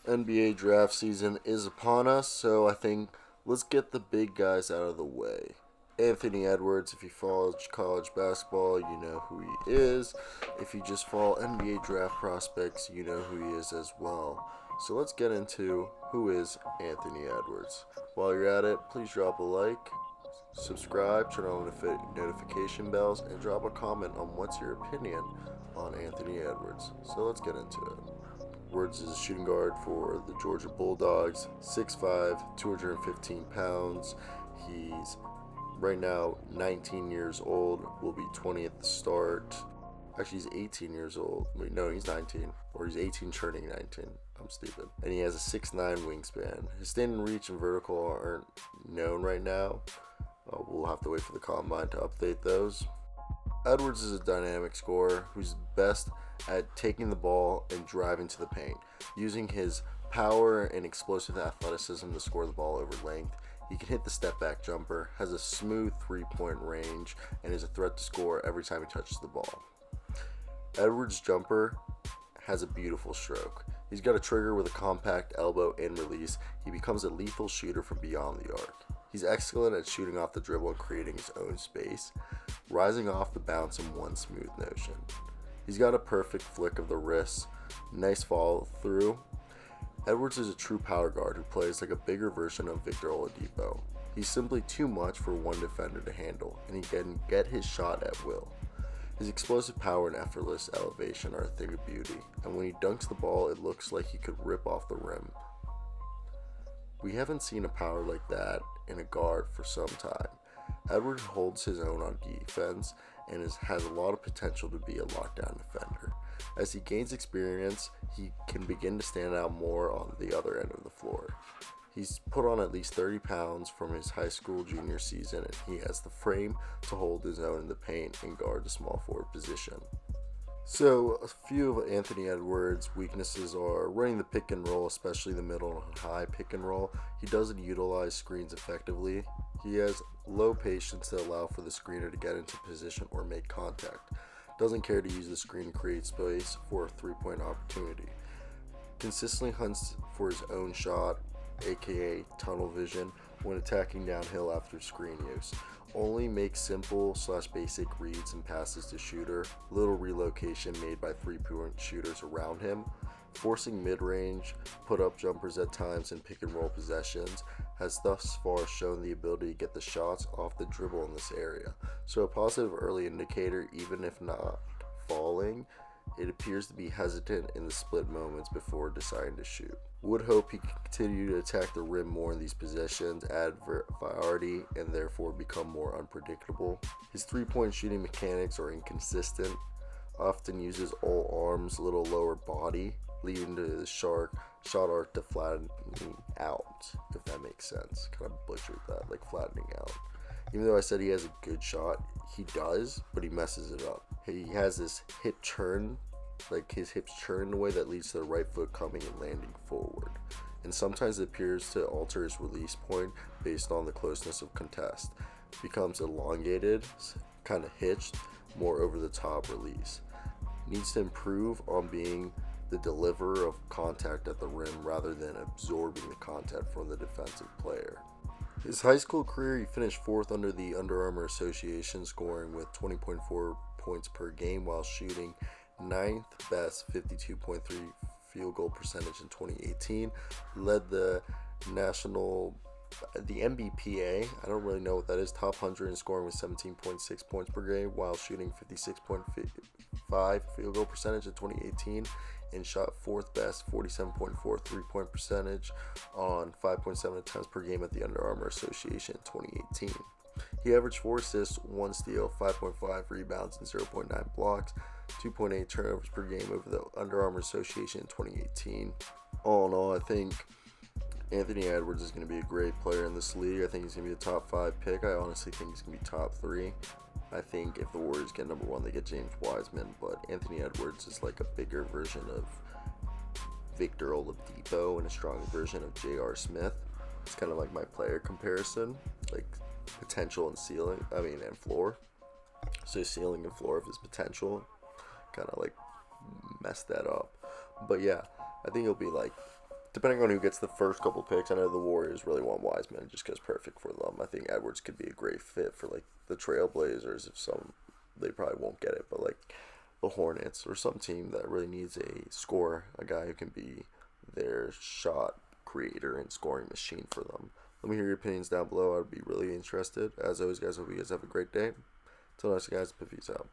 NBA draft season is upon us, so I think let's get the big guys out of the way. Anthony Edwards, if you follow college basketball, you know who he is. If you just follow NBA draft prospects, you know who he is as well. So let's get into who is Anthony Edwards. While you're at it, please drop a like, subscribe, turn on notification bells, and drop a comment on what's your opinion on Anthony Edwards. So let's get into it. Edwards is a shooting guard for the Georgia Bulldogs, 6'5", 215 pounds. He's right now 19 years old, will be 20 at the start. Actually, he's 18 years old. Wait, no, he's 19. Or he's 18 turning 19. I'm stupid. And he has a 6'9 wingspan. His standing reach and vertical aren't known right now. We'll have to wait for the combine to update those. Edwards is a dynamic scorer who's best at taking the ball and driving to the paint, using his power and explosive athleticism to score the ball over length. He can hit the step back jumper, has a smooth 3-point range, and is a threat to score every time he touches the ball. Edwards' jumper has a beautiful stroke. He's got a trigger with a compact elbow and release. He becomes a lethal shooter from beyond the arc. He's excellent at shooting off the dribble and creating his own space, rising off the bounce in one smooth motion. He's got a perfect flick of the wrist, nice follow through. Edwards is a true power guard who plays like a bigger version of Victor Oladipo. He's simply too much for one defender to handle, and he can get his shot at will. His explosive power and effortless elevation are a thing of beauty, and when he dunks the ball, it looks like he could rip off the rim. We haven't seen a power like that in a guard for some time. Edwards holds his own on defense and has a lot of potential to be a lockdown defender. As he gains experience, he can begin to stand out more on the other end of the floor. He's put on at least 30 pounds from his high school junior season, and he has the frame to hold his own in the paint and guard the small forward position. So, a few of Anthony Edwards' weaknesses are running the pick and roll, especially the middle and high pick and roll. He doesn't utilize screens effectively. He has low patience to allow for the screener to get into position or make contact. Doesn't care to use the screen to create space for a three-point opportunity. Consistently hunts for his own shot, aka tunnel vision, when attacking downhill after screen use. Only makes simple/basic reads and passes to shooter, little relocation made by three-point shooters around him, forcing mid-range, put-up jumpers at times in pick-and-roll possessions, has thus far shown the ability to get the shots off the dribble in this area. So a positive early indicator, even if not falling, it appears to be hesitant in the split moments before deciding to shoot. Would hope he can continue to attack the rim more in these possessions, add variety, and therefore become more unpredictable. His three-point shooting mechanics are inconsistent, often uses all arms, little lower body, leading to the shot arc to flattening out, if that makes sense. Kind of butchered that, like flattening out. Even though I said he has a good shot, he does, but he messes it up. He has this hip turn, like his hips turn in a way that leads to the right foot coming and landing forward. And sometimes it appears to alter his release point based on the closeness of contest. Becomes elongated, kind of hitched, more over the top release. Needs to improve on being the deliverer of contact at the rim rather than absorbing the contact from the defensive player. His high school career, he finished fourth under the Under Armour Association, scoring with 20.4 points per game while shooting ninth best 52.3 field goal percentage in 2018. Led the NBPA, I don't really know what that is, top 100 in scoring with 17.6 points per game while shooting 56.5 field goal percentage in 2018, and shot fourth best 47.4 3-point percentage on 5.7 attempts per game at the Under Armour Association in 2018. He averaged 4 assists, 1 steal, 5.5 rebounds, and 0.9 blocks, 2.8 turnovers per game over the Under Armour Association in 2018. All in all, I think Anthony Edwards is going to be a great player in this league. I think he's going to be a top 5 pick. I honestly think he's going to be top 3. I think if the Warriors get number 1, they get James Wiseman, but Anthony Edwards is like a bigger version of Victor Oladipo and a stronger version of J.R. Smith. It's kind of like my player comparison, like potential and ceiling, and floor. So ceiling and floor of his potential, kind of like messed that up. But yeah, I think he'll be like depending on who gets the first couple picks, I know the Warriors really want Wiseman just because perfect for them. I think Edwards could be a great fit for like the Trailblazers if they probably won't get it, but like the Hornets or some team that really needs a scorer, a guy who can be their shot creator and scoring machine for them. Let me hear your opinions down below. I'd be really interested. As always, guys, hope you guys have a great day. Till next, guys, peace out.